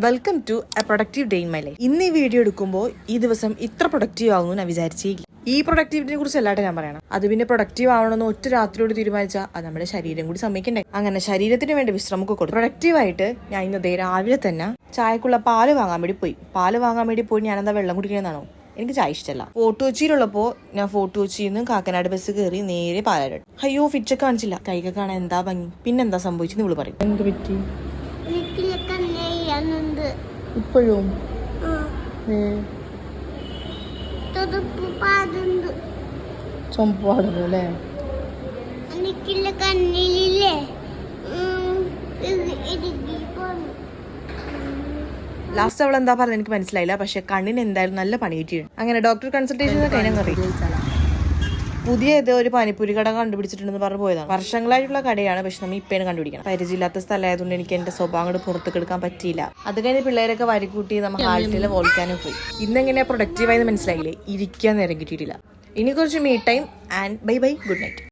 Welcome to a productive day in my life. ഇന്ന് ഈ video എടുക്കുമ്പോൾ ഈ ദിവസം ഇത്ര പ്രൊഡക്റ്റീവ് ആവുമെന്ന് ഞാൻ വിചാരിച്ചേയില്ല. ഈ പ്രൊഡക്ടിവിറ്റിനെ കുറിച്ച് അല്ലാണ്ട് ഞാൻ പറയണം. അത് പിന്നെ പ്രൊഡക്റ്റീവ് ആവണമെന്ന് ഒറ്റ രാത്രിയോട് തീരുമാനിച്ചാൽ അത് നമ്മുടെ ശരീരം കൂടി സമ്മതിക്കണ്ടേ. അങ്ങനെ ശരീരത്തിന് വേണ്ടി വിശ്രമമൊക്കെ കൊടുക്കും. പ്രൊഡക്റ്റീവായിട്ട് ഞാൻ ഇന്നതേ രാവിലെ തന്നെ ചായക്കുള്ള പാല് വാങ്ങാൻ വേണ്ടി പോയി. ഞാനെന്താ വെള്ളം കുടിക്കണമെന്നാണോ? എനിക്ക് ചായ ഇഷ്ടമല്ല. ഫോർട്ട് കൊച്ചിയിലുള്ളപ്പോൾ ഞാൻ ഫോർട്ട് കൊച്ചിയിൽ നിന്ന് കാക്കനാട് ബസ് കയറി നേരെ പാലാട്. അയ്യോ ഫിറ്റൊക്കെ കാണിച്ചില്ല. കൈക്ക് കാണാൻ എന്താ ഭംഗി. പിന്നെന്താ സംഭവിച്ചെന്ന് ഇവള് പറയും. എന്ത് പറ്റി ഇപ്പോഴും? ചുമപ്പ് പാടുന്നു അല്ലേ? ലാസ്റ്റ് അവൾ എന്താ പറഞ്ഞത് എനിക്ക് മനസ്സിലായില്ല. പക്ഷെ കണ്ണിന് എന്തായാലും നല്ല പണി കിട്ടിയിട്ടുണ്ട്. അങ്ങനെ ഡോക്ടർ കൺസൾട്ടേഷൻ പുതിയ ഒരു പാനിപ്പൂരി കട കണ്ടുപിടിച്ചിട്ടുണ്ടെന്ന് പറഞ്ഞു പോയതാണ്. വർഷങ്ങളായിട്ടുള്ള കടയാണ്, പക്ഷെ നമ്മൾ ഇപ്പേണ് കണ്ടുപിടിക്കണം. പരിചയമില്ലാത്ത സ്ഥലമായതുകൊണ്ട് എനിക്ക് എന്റെ സ്വഭാവം പുറത്തേക്ക് എടുക്കാൻ പറ്റിയില്ല. അത് കഴിഞ്ഞ് പിള്ളേരൊക്കെ വരിക്കൂട്ടി നമ്മൾ ഹാൾട്ടിൽ വോൾക്കാനും പോയി. ഇന്നെങ്ങനെയാ പ്രൊഡക്റ്റീവായെന്ന് മനസ്സിലായില്ലേ? ഇരിക്കാൻ നേരം കിട്ടിയിട്ടില്ല. ഇനി കുറച്ച് me time and bye bye, good night.